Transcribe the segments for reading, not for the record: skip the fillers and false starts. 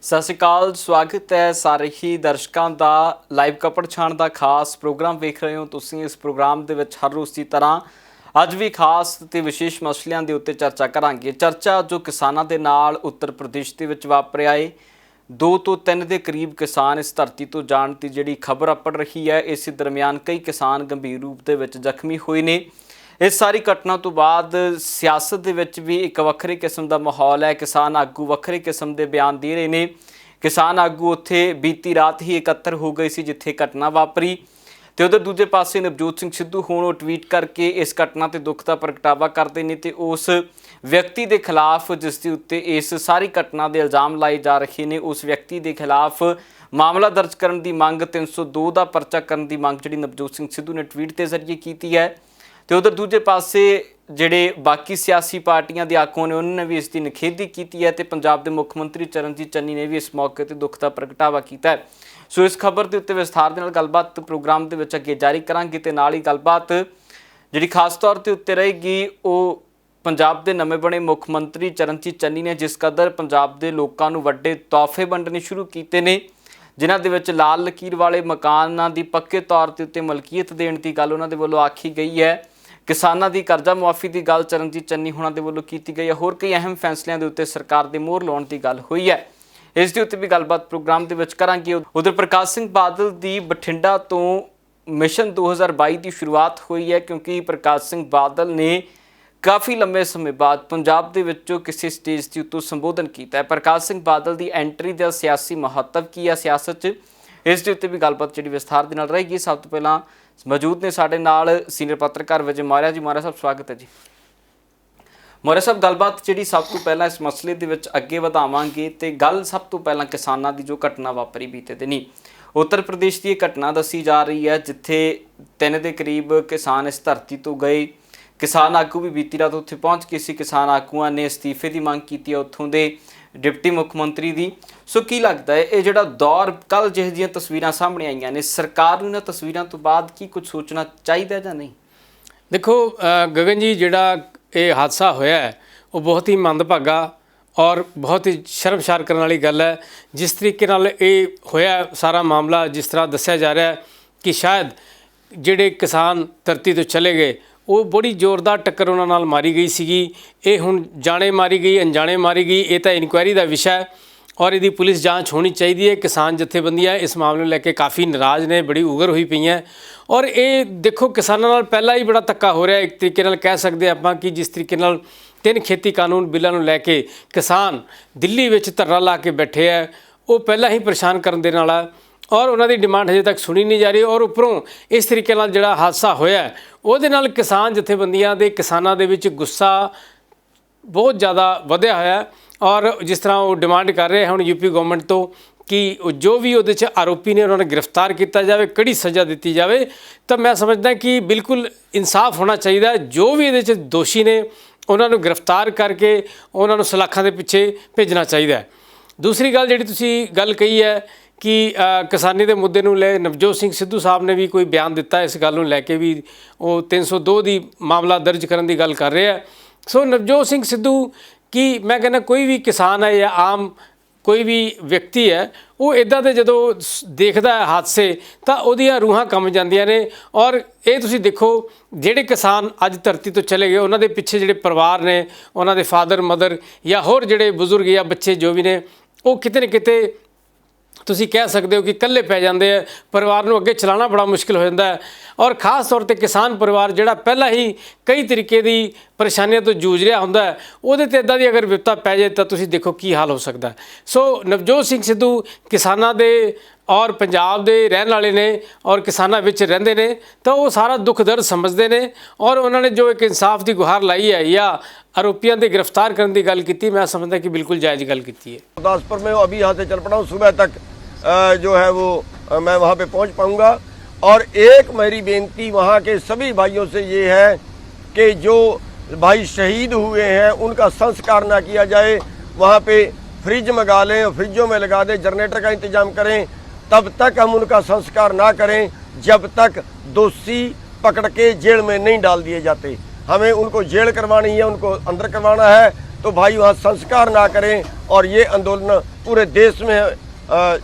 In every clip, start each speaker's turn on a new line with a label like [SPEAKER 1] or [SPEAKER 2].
[SPEAKER 1] ਸਤਿ ਸ਼੍ਰੀ ਅਕਾਲ, ਸਵਾਗਤ ਹੈ ਸਾਰੇ ਹੀ ਦਰਸ਼ਕਾਂ ਦਾ ਲਾਈਵ ਕਪੜ ਛਾਣ ਦਾ ਖਾਸ ਪ੍ਰੋਗਰਾਮ ਵੇਖ ਰਹੇ ਹੋ ਤੁਸੀਂ। ਇਸ ਪ੍ਰੋਗਰਾਮ ਦੇ ਵਿੱਚ ਹਰ ਰੋਜ਼ ਦੀ ਤਰ੍ਹਾਂ ਅੱਜ ਵੀ ਖਾਸ ਤੇ ਵਿਸ਼ੇਸ਼ ਮਸਲਿਆਂ ਦੇ ਉੱਤੇ ਚਰਚਾ ਕਰਾਂਗੇ। ਚਰਚਾ ਜੋ ਕਿਸਾਨਾਂ ਦੇ ਨਾਲ ਉੱਤਰ ਪ੍ਰਦੇਸ਼ ਦੇ ਵਿੱਚ ਵਾਪਰਿਆ ਏ, 2 ਤੋਂ 3 ਦੇ ਕਰੀਬ ਕਿਸਾਨ ਇਸ ਧਰਤੀ ਤੋਂ ਜਾਣ ਦੀ ਜਿਹੜੀ ਖਬਰ ਅੱਪੜ ਰਹੀ ਹੈ। ਇਸ ਦਰਮਿਆਨ ਕਈ ਕਿਸਾਨ ਗੰਭੀਰ ਰੂਪ ਦੇ ਵਿੱਚ ਜ਼ਖਮੀ ਹੋਏ ਨੇ। इस सारी घटना तो बाद सियासत दे विच भी एक वक्रे किस्म का माहौल है। किसान आगू वक्रे किस्म के बयान दे रहे हैं। किसान आगू उत्थे बीती रात ही एकत्र हो गए सी जिथे घटना वापरी, तो उधर दूजे पासे नवजोत सिंह सिद्धू हुण ट्वीट करके इस घटना ते दुख का प्रगटावा करते हैं तो उस व्यक्ति के खिलाफ जिसके उत्ते इस सारी घटना के इल्जाम लाए जा रहे हैं उस व्यक्ति के खिलाफ मामला दर्ज करने की मंग 302 का परचा करने की मंग जी नवजोत सिंह सिद्धू ने ट्वीट के जरिए की है। तो उधर दूजे पासे ਜਿਹੜੇ बाकी सियासी पार्टियां के आगू ने उन्होंने भी इसकी निखेधी की है। तो पंजाब के मुख्य मंत्री चरणजीत चन्नी ने भी इस मौके पर दुख का प्रगटावा किया है। सो इस खबर के उत्ते विस्तार के नाल गलबात प्रोग्राम के अगे जारी करांगे ते नाल ही गलबात जी खास तौर पर उत्ते रहेगी वो पंजाब के नवे बने मुख्य मंत्री चरणजीत चन्नी ने जिस कदर पंजाब के लोगों को वड्डे तोहफे वंडने शुरू किए हैं, जिन्हां दे विच लाल लकीर वाले मकानां दी पक्के तौर ते उत्ते मलकीयत देण दी गल उन्हां दे वल्लों आखी गई है। किसानां दी कर्जा मुआफ़ी की गल चरणजीत चन्नी हुणां दे वल्लों कीती गई है। होर कई अहम फैसलों के उत्ते सरकार दे मोहर लाउण दी गल हुई है। इस दे उत्ते भी गलबात प्रोग्राम दे विच करांगे। उधर प्रकाश सिंह बादल दी बठिंडा तो मिशन 2022 की शुरुआत हुई है, क्योंकि प्रकाश सिंह बादल ने काफ़ी लंबे समय बाद पंजाब दे विचों किसी स्टेज के उत्तों संबोधन किया है। प्रकाश सिंह बादल की एंट्री का सियासी महत्व की है सियासत च, इस दे उत्ते भी गलबात जी विस्तार दे नाल रहेगी। सब तो पहला मौजूद ने साडे नाल सीनियर पत्रकार विजय मौर्या जी। मौर्या साहब स्वागत है जी। मौर्या साहब गलबात जी सब तो पहला इस मसले दे विच अगे वधावांगे ते गल सब तो पहला किसानां दी जो घटना वापरी बीते दिनी उत्तर प्रदेश की घटना दसी जा रही है, जिथे 3 के करीब किसान इस धरती तो गए। किसान आगू भी बीती रात उत्थे पहुँच गए सी। किसान आगूआं ने इस्तीफे की मंग की है उत्थों दे डिप्टी मुख्य मंत्री की। सो की लगता है ये जो दौर कल जिह जिहियां तस्वीरां सामने आईयां ने, सरकार नूं इन्हां तस्वीरां तो बाद की कुछ सोचना चाहिए या नहीं?
[SPEAKER 2] देखो गगन जी, जिहड़ा ये हादसा होया है वो बहुत ही मंदभागा और बहुत ही शर्मसार करने वाली गल है। जिस तरीके नाल ये होया सारा मामला, जिस तरह दस्सिया जा रहा है कि शायद जिहड़े किसान धरती तो चले गए वो बड़ी जोरदार टक्कर उन्हां नाल मारी गई सीगी। ये हुण जाने मारी गई अनजाने मारी गई, ये तो इनकुआरी का विषय है और यदि पुलिस जांच होनी चाहिए है। किसान जथेबंदियां इस मामले में लैके काफ़ी नाराज़ ने, बड़ी उगर हुई पई हैं। और ये देखो किसानों नाल पहला ही बड़ा धक्का हो रहा है, एक तरीके नाल कह सकते आपां कि जिस तरीके नाल 3 खेती कानून बिलों नूं लैके किसान दिल्ली विच धरना ला के बैठे है, वो पहला ही परेशान करन दे नाल और उन्होंने डिमांड हजे तक सुनी नहीं जा रही। और उपरों इस तरीके नाल जिहड़ा हादसा होया उहदे नाल किसान जथेबंदियां दे किसानां दे विच गुस्सा बहुत ज़्यादा वधिया होया और जिस तरह वो डिमांड कर रहे हैं हुण यूपी गवर्नमेंट तो कि जो भी उहदे च आरोपी ने उन्होंने गिरफ्तार किया जाए, कड़ी सज़ा दी जाए। तो मैं समझदा कि बिल्कुल इंसाफ होना चाहिए। जो भी इहदे च दोषी ने उन्होंने गिरफ्तार करके उन्होंने सलाखां दे पिछे भेजना चाहिए। दूसरी गल जिहड़ी तुसीं गल कही है कि किसानी के मुद्दे नूं ले नवजोत सिंह सिद्धू साहब ने भी कोई बयान दिता, इस गल नूं लैके भी वो 302 की मामला दर्ज करने की गल कर रहे हैं। सो नवजोत सिंह सिद्धू की मैं कहना कोई भी किसान है या आम कोई भी व्यक्ति है वो इदां दे जदों देखदा है हादसे तो उहदियां रूहां कंब जांदियां ने। और ये तुसीं देखो जिहड़े किसान अज धरती तो चले गए उन्हां दे पिछे जिहड़े परिवार ने, उन्हां दे फादर मदर या होर जिहड़े बुजुर्ग या बच्चे जो भी ने वो किते न किते तुसीं कह सकते हो कि कल्ले पै जाते हैं, परिवार नूं अगे चलाना बड़ा मुश्किल हो जाता है। और खास तौर पर किसान परिवार जिहड़ा पहला ही कई तरीके की परेशानियों तो जूझ रहा होंदा है, उहदे ते इदां दी अगर विपता पै जाए तो तुसीं देखो की हाल हो सकता है। सो नवजोत सिंह सिद्धू किसानां दे और पंजाब दे रहने वाले ने और किसानां विच रहिंदे ने, तो वो सारा दुख दर्द समझते हैं और उन्होंने जो एक इंसाफ की गुहार लाई है या आरोपियों के गिरफ्तार करने की गल की, मैं समझदा कि बिल्कुल जायज़ गल की है।
[SPEAKER 3] गुरदासपुर में अभी यहाँ से चल पड़ा हूँ, सुबह तक जो है वो मैं वहाँ पे पहुँच पाऊँगा। और एक मेरी बेनती वहाँ के सभी भाइयों से ये है कि जो भाई शहीद हुए हैं उनका संस्कार ना किया जाए, वहाँ पे फ्रिज मंगा लें और फ्रिजों में लगा दें, जनरेटर का इंतजाम करें, तब तक हम उनका संस्कार ना करें जब तक दोषी पकड़ के जेल में नहीं डाल दिए जाते। हमें उनको जेल करवानी है, उनको अंदर करवाना है तो भाई वहाँ संस्कार ना करें। और ये आंदोलन पूरे देश में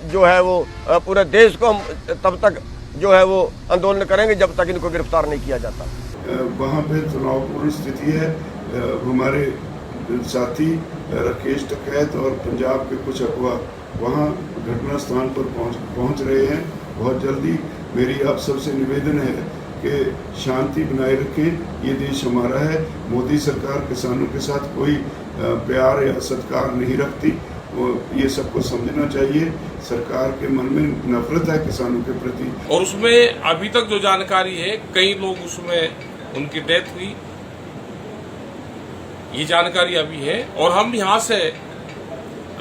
[SPEAKER 3] जो है वो पूरे देश को हम तब तक जो है वो आंदोलन करेंगे जब तक इनको गिरफ्तार नहीं किया जाता।
[SPEAKER 4] वहाँ पे तनावपूर्ण स्थिति है। हमारे साथी राकेश टकैत और पंजाब के कुछ अगवा वहाँ घटना स्थान पर पहुँच रहे हैं बहुत जल्दी। मेरी आप सबसे निवेदन है कि शांति बनाए रखें। ये देश हमारा है। मोदी सरकार किसानों के साथ कोई प्यार या सत्कार नहीं रखती। ये सबको समझना चाहिए। सरकार के मन में नफरत है किसानों के प्रति।
[SPEAKER 5] और उसमें अभी तक जो जानकारी है, कई लोग उसमें उनकी डेथ हुई, ये जानकारी अभी है। और हम यहाँ से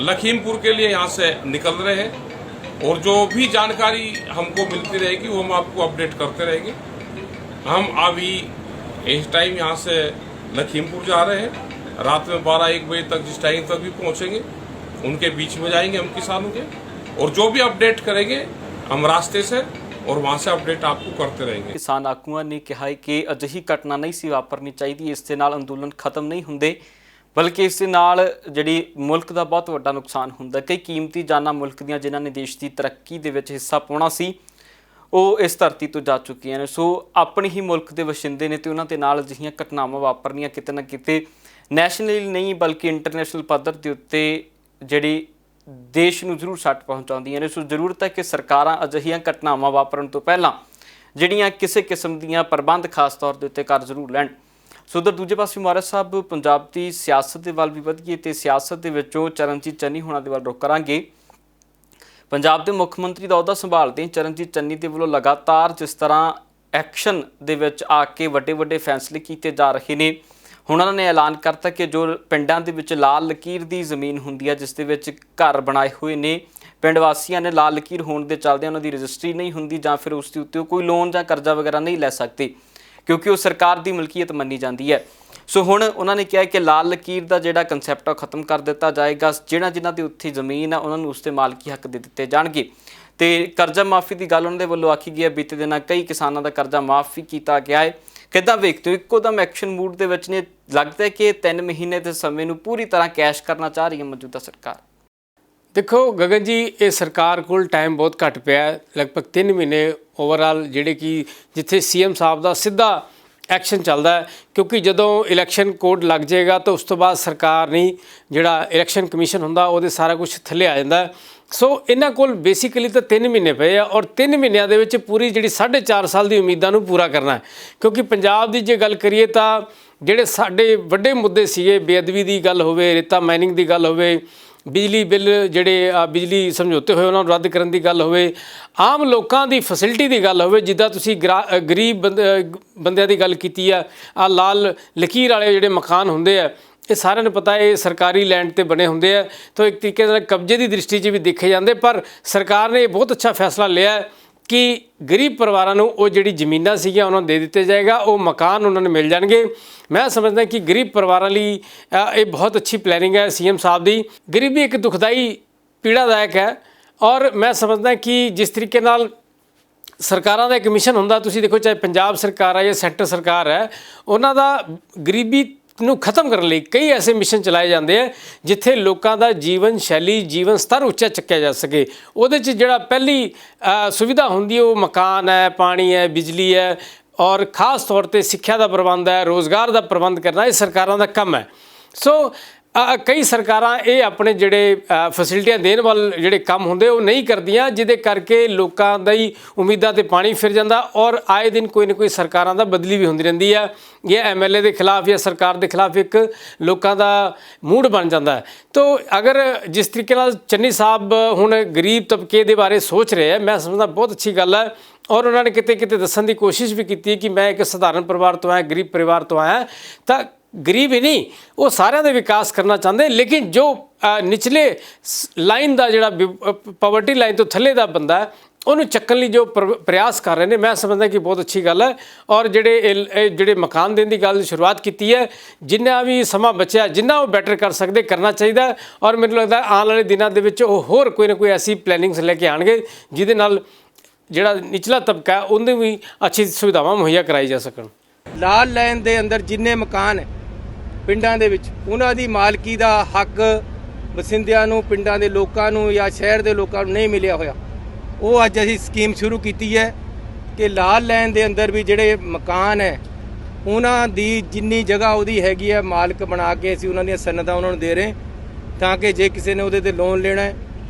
[SPEAKER 5] लखीमपुर के लिए यहाँ से निकल रहे हैं और जो भी जानकारी हमको मिलती रहेगी वो हम आपको अपडेट करते रहेंगे। हम अभी इस टाइम यहाँ से लखीमपुर जा रहे हैं। रात में 12-1 बजे तक जिस टाइम तक भी पहुँचेंगे उनके बीच में जाएंगे हम किसानों के, और जो भी अपडेट करेंगे हम रास्ते से और वहाँ से अपडेट आपको करते रहेंगे।
[SPEAKER 1] किसान ਆਗੂਆਂ ਨੇ ਕਿਹਾ ਹੈ ਕਿ ਅਜਿਹੀ ਘਟਨਾ ਨਹੀਂ ਸੀ ਵਾਪਰਨੀ ਚਾਹੀਦੀ। ਇਸ ਦੇ ਨਾਲ ਅੰਦੋਲਨ ਖਤਮ ਨਹੀਂ ਹੁੰਦੇ, ਬਲਕਿ ਇਸ ਦੇ ਨਾਲ ਜਿਹੜੀ ਮੁਲਕ ਦਾ ਬਹੁਤ ਵੱਡਾ ਨੁਕਸਾਨ ਹੁੰਦਾ। ਕਈ ਕੀਮਤੀ ਜਾਨਾਂ ਮੁਲਕ ਦੀਆਂ ਜਿਨ੍ਹਾਂ ਨੇ ਦੇਸ਼ ਦੀ ਤਰੱਕੀ ਦੇ ਵਿੱਚ ਹਿੱਸਾ ਪਾਉਣਾ ਸੀ ਉਹ ਇਸ ਧਰਤੀ ਤੋਂ ਜਾ ਚੁੱਕੀਆਂ ਨੇ। ਸੋ ਆਪਣੇ ਹੀ ਮੁਲਕ ਦੇ ਵਸਿੰਦੇ ਨੇ ਤੇ ਉਹਨਾਂ ਦੇ ਨਾਲ ਅਜਿਹੀਆਂ ਘਟਨਾਵਾਂ ਵਾਪਰਨੀਆਂ ਕਿਤੇ ਨਾ ਕਿਤੇ ਨੈਸ਼ਨਲੀ ਨਹੀਂ ਬਲਕਿ ਇੰਟਰਨੈਸ਼ਨਲ ਪੱਧਰ ਦੇ ਉੱਤੇ ਜਿਹੜੀ ਦੇਸ਼ ਨੂੰ ਜ਼ਰੂਰ ਸੱਟ ਪਹੁੰਚਾਉਂਦੀਆਂ ਨੇ। ਸੋ ਜ਼ਰੂਰਤ ਹੈ ਕਿ ਸਰਕਾਰਾਂ ਅਜਿਹੀਆਂ ਘਟਨਾਵਾਂ ਵਾਪਰਨ ਤੋਂ ਪਹਿਲਾਂ ਜਿਹੜੀਆਂ ਕਿਸੇ ਕਿਸਮ ਦੀਆਂ ਪ੍ਰਬੰਧ ਖਾਸ ਤੌਰ ਦੇ ਉੱਤੇ ਕਰ ਜ਼ਰੂਰ ਲੈਣ। ਸੋ ਉਧਰ ਦੂਜੇ ਪਾਸੇ ਮੁਬਾਰਕ ਸਾਹਿਬ ਪੰਜਾਬ ਦੀ ਸਿਆਸਤ ਦੇ ਵੱਲ ਵੀ ਵਧੀਏ ਤੇ ਸਿਆਸਤ ਦੇ ਵਿੱਚੋਂ ਚਰਨਜੀਤ ਚੰਨੀ ਹੋਣਾ ਦੇ ਵੱਲ ਰੁਖ ਕਰਾਂਗੇ। ਪੰਜਾਬ ਦੇ ਮੁੱਖ ਮੰਤਰੀ ਦਾ ਅਹੁਦਾ ਸੰਭਾਲਦੇ ਚਰਨਜੀਤ ਚੰਨੀ ਦੇ ਵੱਲੋਂ ਲਗਾਤਾਰ ਜਿਸ ਤਰ੍ਹਾਂ ਐਕਸ਼ਨ ਦੇ ਵਿੱਚ ਆ ਕੇ ਵੱਡੇ ਵੱਡੇ ਫੈਸਲੇ ਕੀਤੇ ਜਾ ਰਹੇ ਨੇ। ਹੁਣ ਉਹਨਾਂ ਨੇ ਐਲਾਨ ਕਰਤਾ ਕਿ ਜੋ ਪਿੰਡਾਂ ਦੇ ਵਿੱਚ ਲਾਲ ਲਕੀਰ ਦੀ ਜ਼ਮੀਨ ਹੁੰਦੀ ਹੈ, ਜਿਸ ਦੇ ਵਿੱਚ ਘਰ ਬਣਾਏ ਹੋਏ ਨੇ ਪਿੰਡ ਵਾਸੀਆਂ ਨੇ, ਲਾਲ ਲਕੀਰ ਹੋਣ ਦੇ ਚੱਲਦੇ ਉਹਨਾਂ ਦੀ ਰਜਿਸਟਰੀ ਨਹੀਂ ਹੁੰਦੀ ਜਾਂ ਫਿਰ ਉਸ ਦੇ ਉੱਤੇ ਕੋਈ ਲੋਨ ਜਾਂ ਕਰਜ਼ਾ ਵਗੈਰਾ ਨਹੀਂ ਲੈ ਸਕਦੇ ਕਿਉਂਕਿ ਉਹ ਸਰਕਾਰ ਦੀ ਮਲਕੀਅਤ ਮੰਨੀ ਜਾਂਦੀ ਹੈ। ਸੋ ਹੁਣ ਉਹਨਾਂ ਨੇ ਕਿਹਾ ਕਿ ਲਾਲ ਲਕੀਰ ਦਾ ਜਿਹੜਾ ਕਨਸੈਪਟ ਆ ਉਹ ਖਤਮ ਕਰ ਦਿੱਤਾ ਜਾਏਗਾ। ਜਿਨ੍ਹਾਂ ਦੇ ਉੱਥੇ ਜ਼ਮੀਨ ਆ ਉਹਨਾਂ ਨੂੰ ਉਸ 'ਤੇ ਮਾਲਕੀ ਹੱਕ ਦੇ ਦਿੱਤੇ ਜਾਣਗੇ। ਤੇ ਕਰਜ਼ਾ ਮਾਫੀ ਦੀ ਗੱਲ ਉਹਨਾਂ ਦੇ ਵੱਲੋਂ ਆਖੀ ਗਈ ਹੈ। ਬੀਤੇ ਦਿਨਾਂ ਕਈ ਕਿਸਾਨਾਂ ਦਾ ਕਰਜ਼ਾ ਮਾਫ ਵੀ ਕੀਤਾ ਗਿਆ ਹੈ। ਕਿੱਦਾਂ ਵੇਖਦੇ ਹੋ? ਇੱਕੋ ਦਮ ਐਕਸ਼ਨ ਮੂਡ ਦੇ ਵਿੱਚ ਨੇ, ਲੱਗਦਾ ਹੈ ਕਿ 3 ਮਹੀਨੇ ਦੇ ਸਮੇਂ ਨੂੰ ਪੂਰੀ ਤਰ੍ਹਾਂ ਕੈਸ਼ ਕਰਨਾ ਚਾਹ ਰਹੀ ਹੈ ਮੌਜੂਦਾ ਸਰਕਾਰ।
[SPEAKER 2] ਦੇਖੋ ਗਗਨ ਜੀ, ਇਹ ਸਰਕਾਰ ਕੋਲ ਟਾਈਮ ਬਹੁਤ ਘੱਟ ਪਿਆ, ਲਗਭਗ 3 ਮਹੀਨੇ ਓਵਰਆਲ, ਜਿਹੜੇ ਕਿ ਜਿੱਥੇ ਸੀਐਮ ਸਾਹਿਬ ਦਾ ਸਿੱਧਾ ਐਕਸ਼ਨ ਚੱਲਦਾ ਹੈ ਕਿਉਂਕਿ ਜਦੋਂ ਇਲੈਕਸ਼ਨ ਕੋਡ ਲੱਗ ਜਾਏਗਾ ਤਾਂ ਉਸ ਤੋਂ ਬਾਅਦ ਸਰਕਾਰ ਨਹੀਂ, ਜਿਹੜਾ ਇਲੈਕਸ਼ਨ ਕਮਿਸ਼ਨ ਹੁੰਦਾ ਉਹਦੇ ਸਾਰਾ ਕੁਝ ਥੱਲੇ ਆ ਜਾਂਦਾ। ਸੋ ਇਹਨਾਂ ਕੋਲ ਬੇਸਿਕਲੀ ਤਾਂ 3 ਮਹੀਨੇ ਪਏ ਆ ਔਰ 3 ਮਹੀਨਿਆਂ ਦੇ ਵਿੱਚ ਪੂਰੀ ਜਿਹੜੀ 4.5 ਸਾਲ ਦੀ ਉਮੀਦਾਂ ਨੂੰ ਪੂਰਾ ਕਰਨਾ ਹੈ। ਕਿਉਂਕਿ ਪੰਜਾਬ ਦੀ ਜੇ ਗੱਲ ਕਰੀਏ ਤਾਂ ਜਿਹੜੇ ਸਾਡੇ ਵੱਡੇ ਮੁੱਦੇ ਸੀਗੇ, ਬੇਅਦਬੀ ਦੀ ਗੱਲ ਹੋਵੇ, ਰੇਤਾ ਮਾਈਨਿੰਗ ਦੀ ਗੱਲ ਹੋਵੇ, ਬਿਜਲੀ ਬਿੱਲ ਜਿਹੜੇ ਬਿਜਲੀ ਸਮਝੌਤੇ ਹੋਏ ਉਹਨਾਂ ਨੂੰ ਰੱਦ ਕਰਨ ਦੀ ਗੱਲ ਹੋਵੇ, ਆਮ ਲੋਕਾਂ ਦੀ ਫੈਸਿਲਿਟੀ ਦੀ ਗੱਲ ਹੋਵੇ, ਜਿੱਦਾਂ ਤੁਸੀਂ ਗਰੀਬ ਬੰਦਿਆਂ ਦੀ ਗੱਲ ਕੀਤੀ ਆ, ਲਾਲ ਲਕੀਰ ਵਾਲੇ ਜਿਹੜੇ ਮਕਾਨ ਹੁੰਦੇ ਆ, ਇਹ ਸਾਰਿਆਂ ਨੂੰ ਪਤਾ ਇਹ ਸਰਕਾਰੀ ਲੈਂਡ ਤੇ ਬਣੇ ਹੁੰਦੇ ਆ, ਤਾਂ ਇੱਕ ਤਰੀਕੇ ਨਾਲ ਕਬਜ਼ੇ ਦੀ ਦ੍ਰਿਸ਼ਟੀ 'ਚ ਵੀ ਦੇਖੇ ਜਾਂਦੇ। ਪਰ ਸਰਕਾਰ ਨੇ ਇਹ ਬਹੁਤ ਅੱਛਾ ਫੈਸਲਾ ਲਿਆ ਕਿ ਗਰੀਬ ਪਰਿਵਾਰਾਂ ਨੂੰ ਉਹ ਜਿਹੜੀ ਜ਼ਮੀਨਾਂ ਸੀਗੀਆਂ ਉਹਨਾਂ ਨੂੰ ਦੇ ਦਿੱਤੇ ਜਾਏਗਾ, ਉਹ ਮਕਾਨ ਉਹਨਾਂ ਨੂੰ ਮਿਲ ਜਾਣਗੇ। ਮੈਂ ਸਮਝਦਾ ਕਿ ਗਰੀਬ ਪਰਿਵਾਰਾਂ ਲਈ ਇਹ ਬਹੁਤ ਅੱਛੀ ਪਲੈਨਿੰਗ ਹੈ ਸੀਐਮ ਸਾਹਿਬ ਦੀ। ਗਰੀਬੀ ਇੱਕ ਦੁਖਦਾਈ ਪੀੜਾਦਾਇਕ ਹੈ ਔਰ ਮੈਂ ਸਮਝਦਾ ਕਿ ਜਿਸ ਤਰੀਕੇ ਨਾਲ ਸਰਕਾਰਾਂ ਦਾ ਇੱਕ ਮਿਸ਼ਨ ਹੁੰਦਾ, ਤੁਸੀਂ ਦੇਖੋ ਚਾਹੇ ਪੰਜਾਬ ਸਰਕਾਰ ਹੈ ਜਾਂ ਸੈਂਟਰ ਸਰਕਾਰ ਹੈ, ਉਹਨਾਂ ਦਾ ਗਰੀਬੀ ਨੂੰ ਖਤਮ ਕਰਨ ਲਈ ਕਈ ਐਸੇ ਮਿਸ਼ਨ ਚਲਾਏ ਜਾਂਦੇ ਆ ਜਿੱਥੇ ਲੋਕਾਂ ਦਾ ਜੀਵਨ ਸ਼ੈਲੀ, ਜੀਵਨ ਸਤਰ ਉੱਚਾ ਚੱਕਿਆ ਜਾ ਸਕੇ। ਉਹਦੇ 'ਚ ਜਿਹੜਾ ਪਹਿਲੀ ਸੁਵਿਧਾ ਹੁੰਦੀ ਹੈ ਉਹ ਮਕਾਨ ਹੈ, ਪਾਣੀ ਹੈ, ਬਿਜਲੀ ਹੈ ਔਰ ਖਾਸ ਤੌਰ 'ਤੇ ਸਿੱਖਿਆ ਦਾ ਪ੍ਰਬੰਧ ਹੈ, ਰੋਜ਼ਗਾਰ ਦਾ ਪ੍ਰਬੰਧ ਕਰਨਾ, ਇਹ ਸਰਕਾਰਾਂ ਦਾ ਕੰਮ ਹੈ। ਸੋ ਕਈ ਸਰਕਾਰਾਂ ਇਹ ਆਪਣੇ ਜਿਹੜੇ ਫੈਸਿਲਿਟੀਆਂ ਦੇਣ ਵੱਲ ਜਿਹੜੇ ਕੰਮ ਹੁੰਦੇ ਉਹ ਨਹੀਂ ਕਰਦੀਆਂ, ਜਿਹਦੇ ਕਰਕੇ ਲੋਕਾਂ ਦੀ ਉਮੀਦਾਂ 'ਤੇ ਪਾਣੀ ਫਿਰ ਜਾਂਦਾ ਔਰ ਆਏ ਦਿਨ ਕੋਈ ਨਾ ਕੋਈ ਸਰਕਾਰਾਂ ਦਾ ਬਦਲੀ ਵੀ ਹੁੰਦੀ ਰਹਿੰਦੀ ਹੈ। ਇਹ ਐਮਐਲਏ ਦੇ ਖਿਲਾਫ ਜਾਂ ਸਰਕਾਰ ਦੇ ਖਿਲਾਫ ਇੱਕ ਲੋਕਾਂ ਦਾ ਮੂਡ ਬਣ ਜਾਂਦਾ ਹੈ। ਤਾਂ ਅਗਰ ਜਿਸ ਤਰੀਕੇ ਨਾਲ ਚੰਨੀ ਸਾਹਿਬ ਹੁਣ ਗਰੀਬ ਤਬਕੇ ਦੇ ਬਾਰੇ ਸੋਚ ਰਹੇ ਹੈ, ਮੈਂ ਸਮਝਦਾ ਬਹੁਤ ਅੱਛੀ ਗੱਲ ਹੈ ਔਰ ਉਹਨਾਂ ਨੇ ਕਿਤੇ ਕਿਤੇ ਦੱਸਣ ਦੀ ਕੋਸ਼ਿਸ਼ ਵੀ ਕੀਤੀ ਕਿ ਮੈਂ ਇੱਕ ਸਧਾਰਨ ਪਰਿਵਾਰ ਤੋਂ ਆਇਆ, ਗਰੀਬ ਪਰਿਵਾਰ ਤੋਂ ਆਇਆ, ਤਾਂ ਗਰੀਬ ਹੀ ਨਹੀਂ ਉਹ ਸਾਰਿਆਂ ਦਾ ਵਿਕਾਸ ਕਰਨਾ ਚਾਹੁੰਦੇ, ਲੇਕਿਨ ਜੋ ਨਿਚਲੇ ਲਾਈਨ ਦਾ ਜਿਹੜਾ ਪਾਵਰਟੀ ਲਾਈਨ ਤੋਂ ਥੱਲੇ ਦਾ ਬੰਦਾ ਹੈ ਉਹਨੂੰ ਚੱਕਣ ਲਈ ਜੋ ਪ੍ਰਯਾਸ ਕਰ ਰਹੇ ਨੇ, ਮੈਂ ਸਮਝਦਾ ਕਿ ਬਹੁਤ ਅੱਛੀ ਗੱਲ ਹੈ। ਔਰ ਜਿਹੜੇ ਮਕਾਨ ਦੇਣ ਦੀ ਗੱਲ ਸ਼ੁਰੂਆਤ ਕੀਤੀ ਹੈ, ਜਿੰਨਾ ਵੀ ਸਮਾਂ ਬਚਿਆ ਜਿੰਨਾ ਉਹ ਬੈਟਰ ਕਰ ਸਕਦੇ ਕਰਨਾ ਚਾਹੀਦਾ ਔਰ ਮੈਨੂੰ ਲੱਗਦਾ ਆਉਣ ਵਾਲੇ ਦਿਨਾਂ ਦੇ ਵਿੱਚ ਉਹ ਹੋਰ ਕੋਈ ਨਾ ਕੋਈ ਐਸੀ ਪਲੈਨਿੰਗਸ ਲੈ ਕੇ ਆਉਣਗੇ ਜਿਹਦੇ ਨਾਲ ਜਿਹੜਾ ਨਿਚਲਾ ਤਬਕਾ ਉਹਨੂੰ ਵੀ ਅੱਛੀ ਸੁਵਿਧਾਵਾਂ ਮੁਹੱਈਆ ਕਰਾਈ ਜਾ ਸਕਣ।
[SPEAKER 6] ਲਾਲ ਲਾਈਨ ਦੇ ਅੰਦਰ ਜਿੰਨੇ ਮਕਾਨ ਪਿੰਡਾਂ ਦੇ ਵਿੱਚ ਉਹਨਾਂ ਦੀ ਮਾਲਕੀ ਦਾ ਹੱਕ ਵਸਿੰਦਿਆਂ ਨੂੰ, ਪਿੰਡਾਂ ਦੇ ਲੋਕਾਂ ਨੂੰ ਜਾਂ ਸ਼ਹਿਰ ਦੇ ਲੋਕਾਂ ਨੂੰ ਨਹੀਂ ਮਿਲਿਆ ਹੋਇਆ। ਉਹ ਅੱਜ ਅਸੀਂ ਸਕੀਮ ਸ਼ੁਰੂ ਕੀਤੀ ਹੈ ਕਿ ਲਾਲ ਲਾਈਨ ਦੇ ਅੰਦਰ ਵੀ ਜਿਹੜੇ ਮਕਾਨ ਹੈ ਉਹਨਾਂ ਦੀ ਜਿੰਨੀ ਜਗ੍ਹਾ ਉਹਦੀ ਹੈਗੀ ਹੈ ਮਾਲਕ ਬਣਾ ਕੇ ਅਸੀਂ ਉਹਨਾਂ ਦੀਆਂ ਸਨਦਾਂ ਉਹਨਾਂ ਨੂੰ ਦੇ ਰਹੇ, ਤਾਂ ਕਿ ਜੇ ਕਿਸੇ ਨੇ ਉਹਦੇ ਤੇ ਲੋਨ ਲੈਣਾ ਹੈ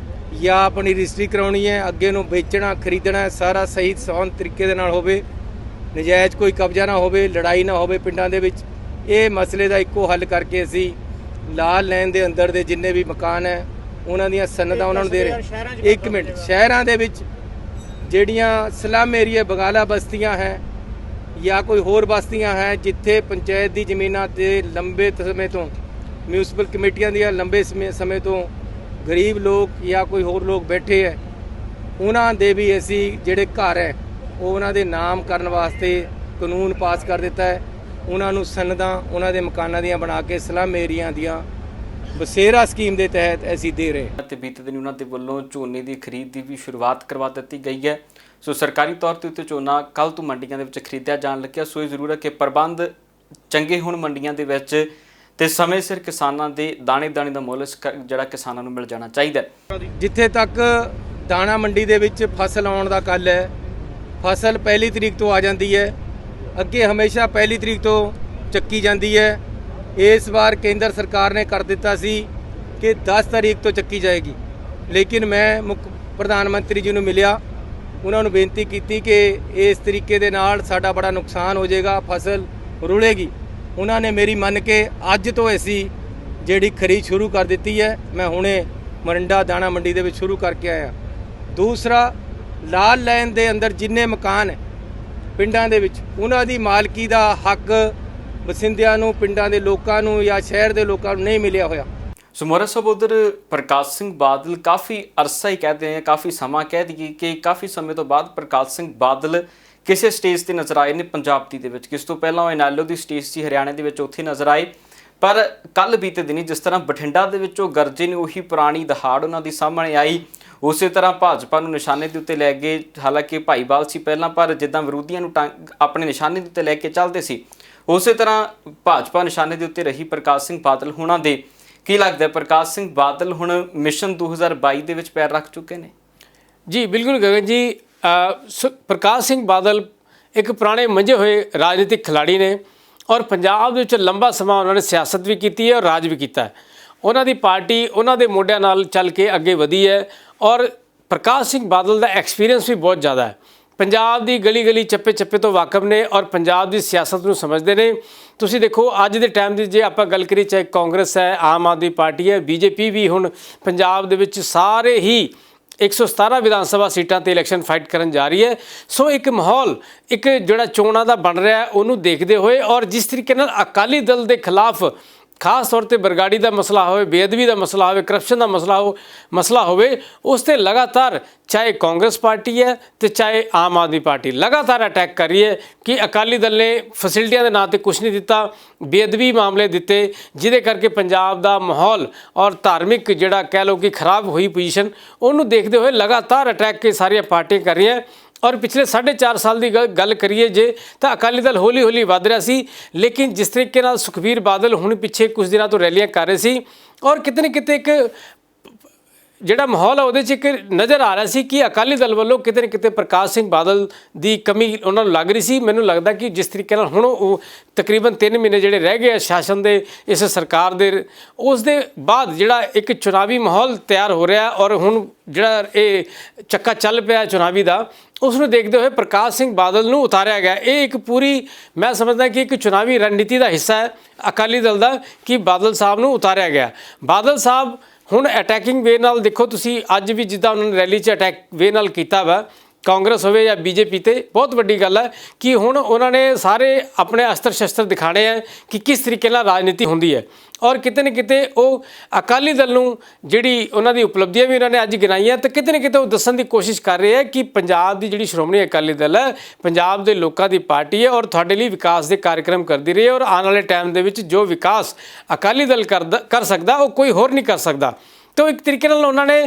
[SPEAKER 6] ਜਾਂ ਆਪਣੀ ਰਜਿਸਟਰੀ ਕਰਾਉਣੀ ਹੈ, ਅੱਗੇ ਨੂੰ ਵੇਚਣਾ ਖਰੀਦਣਾ ਹੈ, ਸਾਰਾ ਸਹੀ ਸੌਨ ਤਰੀਕੇ ਦੇ ਨਾਲ ਹੋਵੇ, ਨਜਾਇਜ਼ ਕੋਈ ਕਬਜ਼ਾ ਨਾ ਹੋਵੇ, ਲੜਾਈ ਨਾ ਹੋਵੇ ਪਿੰਡਾਂ ਦੇ ਵਿੱਚ। ਇਹ ਮਸਲੇ ਦਾ ਇੱਕੋ ਹੱਲ ਕਰਕੇ ਅਸੀਂ ਲਾਲ ਲਾਈਨ ਦੇ ਅੰਦਰ ਦੇ ਜਿੰਨੇ ਵੀ ਮਕਾਨ ਹੈ ਉਹਨਾਂ ਦੀਆਂ ਸਨਦਾਂ ਉਹਨਾਂ ਨੂੰ ਦੇ ਰਹੇ। ਇੱਕ ਮਿੰਟ, ਸ਼ਹਿਰਾਂ ਦੇ ਵਿੱਚ ਜਿਹੜੀਆਂ ਸਲਮ ਏਰੀਆ ਬਗਾਲਾ ਬਸਤੀਆਂ ਹੈ ਜਾਂ ਕੋਈ ਹੋਰ ਬਸਤੀਆਂ ਹੈ ਜਿੱਥੇ ਪੰਚਾਇਤ ਦੀ ਜ਼ਮੀਨਾਂ ਤੇ ਲੰਬੇ ਸਮੇਂ ਤੋਂ, ਮਿਊਨਿਸਪਲ ਕਮੇਟੀਆਂ ਦੀਆਂ ਲੰਬੇ ਸਮੇਂ ਤੋਂ ਗਰੀਬ ਲੋਕ ਜਾਂ ਕੋਈ ਹੋਰ ਲੋਕ ਬੈਠੇ ਹੈ, ਉਹਨਾਂ ਦੇ ਵੀ ਅਸੀਂ ਜਿਹੜੇ ਘਰ ਹੈ ਉਹ ਉਹਨਾਂ ਦੇ ਨਾਮ ਕਰਨ ਵਾਸਤੇ ਕਾਨੂੰਨ ਪਾਸ ਕਰ ਦਿੱਤਾ ਹੈ। ਉਹਨਾਂ ਨੂੰ ਸਨਦਾਂ ਉਹਨਾਂ ਦੇ ਮਕਾਨਾਂ ਦੀਆਂ ਬਣਾ ਕੇ ਸਲਮ ਏਰੀਆ ਦੀਆਂ ਬਸੇਰਾ ਸਕੀਮ ਦੇ ਤਹਿਤ ਅਸੀਂ ਦੇ ਰਹੇ ਹਾਂ।
[SPEAKER 1] ਤੇ ਬੀਤੇ ਦਿਨ ਉਹਨਾਂ ਦੇ ਵੱਲੋਂ ਝੋਨੇ ਦੀ ਖਰੀਦ ਦੀ ਵੀ ਸ਼ੁਰੂਆਤ ਕਰਵਾ ਦਿੱਤੀ ਗਈ ਹੈ। ਸੋ ਸਰਕਾਰੀ ਤੌਰ ਤੇ ਉੱਤੇ ਝੋਨਾ ਕੱਲ੍ਹ ਤੋਂ ਮੰਡੀਆਂ ਦੇ ਵਿੱਚ ਖਰੀਦਿਆ ਜਾਣ ਲੱਗਿਆ। ਸੋ ਇਹ ਜ਼ਰੂਰ ਹੈ ਕਿ ਪ੍ਰਬੰਧ ਚੰਗੇ ਹੋਣ ਮੰਡੀਆਂ ਦੇ ਵਿੱਚ ਤੇ ਸਮੇਂ ਸਿਰ ਕਿਸਾਨਾਂ ਦੇ ਦਾਣੇ ਦਾਣੇ ਦਾ ਮੁੱਲ ਜਿਹੜਾ ਕਿਸਾਨਾਂ ਨੂੰ ਮਿਲ ਜਾਣਾ ਚਾਹੀਦਾ ਹੈ।
[SPEAKER 6] ਜਿੱਥੇ ਤੱਕ ਦਾਣਾ ਮੰਡੀ ਦੇ ਵਿੱਚ ਫਸਲ ਆਉਣ ਦਾ ਗੱਲ ਹੈ, ਫਸਲ 1 ਤਰੀਕ ਤੋਂ ਆ ਜਾਂਦੀ ਹੈ। ਅੱਗੇ ਹਮੇਸ਼ਾ 1 ਤਰੀਕ ਤੋਂ ਚੱਕੀ ਜਾਂਦੀ ਹੈ। ਇਸ ਵਾਰ ਕੇਂਦਰ ਸਰਕਾਰ ਨੇ ਕਰ ਦਿੱਤਾ ਸੀ ਕਿ 10 ਤਾਰੀਖ ਤੋਂ ਚੱਕੀ ਜਾਏਗੀ, ਲੇਕਿਨ ਮੈਂ ਮੁੱਖ ਪ੍ਰਧਾਨ ਮੰਤਰੀ ਜੀ ਨੂੰ ਮਿਲਿਆ, ਉਹਨਾਂ ਨੂੰ ਬੇਨਤੀ ਕੀਤੀ ਕਿ ਇਸ ਤਰੀਕੇ ਦੇ ਨਾਲ ਸਾਡਾ ਬੜਾ ਨੁਕਸਾਨ ਹੋ ਜਾਏਗਾ, ਫਸਲ ਰੁਲੇਗੀ। ਉਹਨਾਂ ਨੇ ਮੇਰੀ ਮੰਨ ਕੇ ਅੱਜ ਤੋਂ ਅਸੀਂ ਜਿਹੜੀ ਖਰੀਦ ਸ਼ੁਰੂ ਕਰ ਦਿੱਤੀ ਹੈ। ਮੈਂ ਹੁਣੇ ਮਰਿੰਡਾ ਦਾਣਾ ਮੰਡੀ ਦੇ ਵਿੱਚ ਸ਼ੁਰੂ ਕਰਕੇ ਆਇਆ। ਦੂਸਰਾ, ਲਾਲ ਲਾਈਨ ਦੇ ਅੰਦਰ ਜਿੰਨੇ ਮਕਾਨ ਹੈ ਪਿੰਡਾਂ ਦੇ ਵਿੱਚ ਉਹਨਾਂ ਦੀ ਮਾਲਕੀ ਦਾ ਹੱਕ ਵਸਿੰਦਿਆਂ ਨੂੰ, ਪਿੰਡਾਂ ਦੇ ਲੋਕਾਂ ਨੂੰ ਜਾਂ ਸ਼ਹਿਰ ਦੇ ਲੋਕਾਂ ਨੂੰ ਨਹੀਂ ਮਿਲਿਆ ਹੋਇਆ।
[SPEAKER 1] ਸੋ ਮੋਹਰਾ ਸਾਹਿਬ, ਉਧਰ ਪ੍ਰਕਾਸ਼ ਸਿੰਘ ਬਾਦਲ ਕਾਫੀ ਅਰਸਾ ਹੀ कहते हैं, ਕਾਫੀ ਸਮਾਂ ਕਹਿ ਦਈਏ ਕਿ ਕਾਫੀ ਸਮੇਂ ਤੋਂ ਬਾਅਦ ਪ੍ਰਕਾਸ਼ ਸਿੰਘ ਬਾਦਲ ਕਿਸੇ ਸਟੇਜ ਤੇ ਨਜ਼ਰ ਆਏ ਨੇ ਪੰਜਾਬ ਦੇ ਵਿੱਚ। ਕਿਸ ਤੋਂ ਪਹਿਲਾਂ ਉਹ ਇਨਾਲੋ ਦੀ ਸਟੇਜ ਸੀ ਹਰਿਆਣੇ ਦੇ ਵਿੱਚ, ਉੱਥੇ ਨਜ਼ਰ ਆਏ। ਪਰ ਕੱਲ ਬੀਤੇ ਦਿਨੀ ਜਿਸ ਤਰ੍ਹਾਂ ਬਠਿੰਡਾ ਦੇ ਵਿੱਚ ਉਹ ਗਰਜੇ ਨੇ, ਉਹੀ ਪੁਰਾਣੀ ਦਹਾੜ ਉਹਨਾਂ ਦੀ ਸਾਹਮਣੇ ਆਈ। ਉਸੇ ਤਰ੍ਹਾਂ ਭਾਜਪਾ ਨੂੰ ਨਿਸ਼ਾਨੇ ਦੇ ਉੱਤੇ ਲੈ ਗਏ। ਹਾਲਾਂਕਿ ਭਾਈਵਾਲ ਸੀ ਪਹਿਲਾਂ, ਪਰ ਜਿੱਦਾਂ ਵਿਰੋਧੀਆਂ ਨੂੰ ਆਪਣੇ ਨਿਸ਼ਾਨੇ ਦੇ ਉੱਤੇ ਲੈ ਕੇ ਚੱਲਦੇ ਸੀ, ਉਸੇ ਤਰ੍ਹਾਂ ਭਾਜਪਾ ਨਿਸ਼ਾਨੇ ਦੇ ਉੱਤੇ ਰਹੀ ਪ੍ਰਕਾਸ਼ ਸਿੰਘ ਬਾਦਲ ਹੋਣਾ ਦੇ। ਕੀ ਲੱਗਦਾ ਪ੍ਰਕਾਸ਼ ਸਿੰਘ ਬਾਦਲ ਹੁਣ ਮਿਸ਼ਨ 2022 ਦੇ ਵਿੱਚ ਪੈਰ ਰੱਖ ਚੁੱਕੇ ਨੇ?
[SPEAKER 2] ਜੀ ਬਿਲਕੁਲ ਗਗਨ ਜੀ, ਪ੍ਰਕਾਸ਼ ਸਿੰਘ ਬਾਦਲ ਇੱਕ ਪੁਰਾਣੇ ਮੰਝੇ ਹੋਏ ਰਾਜਨੀਤਿਕ ਖਿਲਾੜੀ ਨੇ ਔਰ ਪੰਜਾਬ ਦੇ ਵਿੱਚ ਲੰਬਾ ਸਮਾਂ ਉਹਨਾਂ ਨੇ ਸਿਆਸਤ ਵੀ ਕੀਤੀ ਹੈ ਔਰ ਰਾਜ ਵੀ ਕੀਤਾ ਹੈ। ਉਹਨਾਂ ਦੀ ਪਾਰਟੀ ਉਹਨਾਂ ਦੇ ਮੋਢਿਆਂ ਨਾਲ ਚੱਲ ਕੇ ਅੱਗੇ ਵਧੀ ਹੈ ਔਰ ਪ੍ਰਕਾਸ਼ ਸਿੰਘ ਬਾਦਲ ਦਾ ਐਕਸਪੀਰੀਅੰਸ ਵੀ ਬਹੁਤ ਜ਼ਿਆਦਾ ਹੈ। ਪੰਜਾਬ ਦੀ ਗਲੀ ਗਲੀ ਚੱਪੇ ਚੱਪੇ ਤੋਂ ਵਾਕਫ ਨੇ ਔਰ ਪੰਜਾਬ ਦੀ ਸਿਆਸਤ ਨੂੰ ਸਮਝਦੇ ਨੇ। ਤੁਸੀਂ ਦੇਖੋ ਅੱਜ ਦੇ ਟਾਈਮ ਦੀ ਜੇ ਆਪਾਂ ਗੱਲ ਕਰੀਏ, ਚਾਹੇ ਕਾਂਗਰਸ ਹੈ, ਆਮ ਆਦਮੀ ਪਾਰਟੀ ਹੈ, ਬੀਜੇਪੀ ਵੀ ਹੁਣ ਪੰਜਾਬ ਦੇ ਵਿੱਚ ਸਾਰੇ ਹੀ 117 ਵਿਧਾਨ ਸਭਾ ਸੀਟਾਂ ਤੇ ਇਲੈਕਸ਼ਨ ਫਾਈਟ ਕਰਨ ਜਾ ਰਹੀ ਹੈ। ਸੋ ਇੱਕ ਮਾਹੌਲ ਇੱਕ ਜਿਹੜਾ ਚੋਣਾਂ ਦਾ ਬਣ ਰਿਹਾ ਉਹਨੂੰ ਦੇਖਦੇ ਹੋਏ ਔਰ ਜਿਸ ਤਰੀਕੇ ਨਾਲ ਅਕਾਲੀ ਦਲ ਦੇ ਖਿਲਾਫ ਖਾਸ ਤੌਰ ਤੇ ਬਰਗਾੜੀ ਦਾ ਮਸਲਾ ਹੋਵੇ, ਬੇਅਦਬੀ ਦਾ ਮਸਲਾ ਹੋਵੇ, ਕਰਪਸ਼ਨ ਦਾ ਮਸਲਾ ਹੋਵੇ, ਉਸ ਤੇ ਲਗਾਤਾਰ ਚਾਹੇ ਕਾਂਗਰਸ ਪਾਰਟੀ ਹੈ ਤੇ ਚਾਹੇ ਆਮ ਆਦਮੀ ਪਾਰਟੀ ਲਗਾਤਾਰ ਅਟੈਕ ਕਰ ਰਹੀ ਹੈ ਕਿ ਅਕਾਲੀ ਦਲ ਨੇ ਫੈਸਿਲਿਟੀਆਂ ਦੇ ਨਾਂ ਤੇ ਕੁਛ ਨਹੀਂ ਦਿੱਤਾ, ਬੇਅਦਬੀ ਮਾਮਲੇ ਦਿੱਤੇ, ਜਿਹਦੇ ਕਰਕੇ ਪੰਜਾਬ ਦਾ ਮਾਹੌਲ ਔਰ ਧਾਰਮਿਕ ਜਿਹੜਾ ਕਹਿ ਲਓ ਕਿ ਖਰਾਬ ਹੋਈ ਪੋਜੀਸ਼ਨ, ਉਹਨੂੰ ਦੇਖਦੇ ਹੋਏ ਲਗਾਤਾਰ ਅਟੈਕ ਕੇ ਸਾਰੀਆਂ ਪਾਰਟੀਆਂ ਕਰ ਰਹੀਆਂ। ਔਰ ਪਿਛਲੇ 4.5 ਸਾਲ ਦੀ ਗੱਲ ਕਰੀਏ ਜੇ ਤਾਂ ਅਕਾਲੀ ਦਲ ਹੌਲੀ ਹੌਲੀ ਵੱਧ ਰਿਹਾ ਸੀ, ਲੇਕਿਨ ਜਿਸ ਤਰੀਕੇ ਨਾਲ ਸੁਖਬੀਰ ਬਾਦਲ ਹੁਣ ਪਿੱਛੇ ਕੁਝ ਦਿਨਾਂ ਤੋਂ ਰੈਲੀਆਂ ਕਰ ਰਹੇ ਸੀ ਔਰ ਕਿਤੇ ਨਾ ਕਿਤੇ ਇੱਕ ਜਿਹੜਾ ਮਾਹੌਲ ਹੈ ਉਹਦੇ 'ਚ ਇੱਕ ਨਜ਼ਰ ਆ ਰਿਹਾ ਸੀ ਕਿ ਅਕਾਲੀ ਦਲ ਵੱਲੋਂ ਕਿਤੇ ਨਾ ਕਿਤੇ ਪ੍ਰਕਾਸ਼ ਸਿੰਘ ਬਾਦਲ ਦੀ ਕਮੀ ਉਹਨਾਂ ਨੂੰ ਲੱਗ ਰਹੀ ਸੀ। ਮੈਨੂੰ ਲੱਗਦਾ ਕਿ ਜਿਸ ਤਰੀਕੇ ਨਾਲ ਹੁਣ ਉਹ ਤਕਰੀਬਨ 3 ਮਹੀਨੇ ਜਿਹੜੇ ਰਹਿ ਗਏ ਸ਼ਾਸਨ ਦੇ ਇਸ ਸਰਕਾਰ ਦੇ, ਉਸ ਦੇ ਬਾਅਦ ਜਿਹੜਾ ਇੱਕ ਚੁਣਾਵੀ ਮਾਹੌਲ ਤਿਆਰ ਹੋ ਰਿਹਾ ਔਰ ਹੁਣ ਜਿਹੜਾ ਇਹ ਚੱਕਾ ਚੱਲ ਪਿਆ ਚੁਣਾਵੀ ਦਾ, ਉਸ ਨੂੰ ਦੇਖਦੇ ਹੋਏ ਪ੍ਰਕਾਸ਼ ਸਿੰਘ ਬਾਦਲ ਨੂੰ ਉਤਾਰਿਆ ਗਿਆ। ਇਹ ਇੱਕ ਪੂਰੀ ਮੈਂ ਸਮਝਦਾ ਕਿ ਇੱਕ ਚੁਣਾਵੀ ਰਣਨੀਤੀ ਦਾ ਹਿੱਸਾ ਹੈ ਅਕਾਲੀ ਦਲ ਦਾ ਕਿ ਬਾਦਲ ਸਾਹਿਬ ਨੂੰ ਉਤਾਰਿਆ ਗਿਆ। ਬਾਦਲ ਸਾਹਿਬ ਹੁਣ ਅਟੈਕਿੰਗ ਵੇ ਨਾਲ ਦੇਖੋ ਤੁਸੀਂ, ਅੱਜ ਵੀ ਜਿੱਦਾਂ ਉਹਨਾਂ ਨੇ ਰੈਲੀ 'ਚ ਅਟੈਕ ਵੇ ਨਾਲ ਕੀਤਾ ਵਾ, ਕਾਂਗਰਸ ਹੋਵੇ ਜਾਂ ਬੀਜੇਪੀ ਤੇ, ਬਹੁਤ ਵੱਡੀ ਗੱਲ ਹੈ ਕਿ ਹੁਣ ਉਹਨਾਂ ਨੇ ਸਾਰੇ ਆਪਣੇ ਅਸਤਰ ਸ਼ਸਤਰ ਦਿਖਾਣੇ ਹੈ ਕਿ ਕਿਸ ਤਰੀਕੇ ਨਾਲ ਰਾਜਨੀਤੀ ਹੁੰਦੀ ਹੈ ਔਰ ਕਿਤੇ ਨਾ ਕਿਤੇ ਉਹ ਅਕਾਲੀ ਦਲ ਨੂੰ ਜਿਹੜੀ ਉਹਨਾਂ ਦੀ ਉਪਲਬਧੀਆਂ ਵੀ ਉਹਨਾਂ ਨੇ ਅੱਜ ਗਿਣਾਈਆਂ ਤੇ ਕਿਤੇ ਨਾ ਕਿਤੇ ਉਹ ਦੱਸਣ ਦੀ ਕੋਸ਼ਿਸ਼ ਕਰ ਰਹੇ ਹੈ ਕਿ ਪੰਜਾਬ ਦੀ ਜਿਹੜੀ ਸ਼੍ਰੋਮਣੀ ਅਕਾਲੀ ਦਲ ਹੈ ਪੰਜਾਬ ਦੇ ਲੋਕਾਂ ਦੀ ਪਾਰਟੀ ਹੈ ਔਰ ਤੁਹਾਡੇ ਲਈ ਵਿਕਾਸ ਦੇ ਕਾਰਜਕ੍ਰਮ ਕਰਦੀ ਰਹੀ ਹੈ ਔਰ ਆਉਣ ਵਾਲੇ ਟਾਈਮ ਦੇ ਵਿੱਚ ਜੋ ਵਿਕਾਸ ਅਕਾਲੀ ਦਲ ਕਰ ਸਕਦਾ ਉਹ ਕੋਈ ਹੋਰ ਨਹੀਂ ਕਰ ਸਕਦਾ। तो एक तरीके ਨਾਲ ਉਹਨਾਂ ਨੇ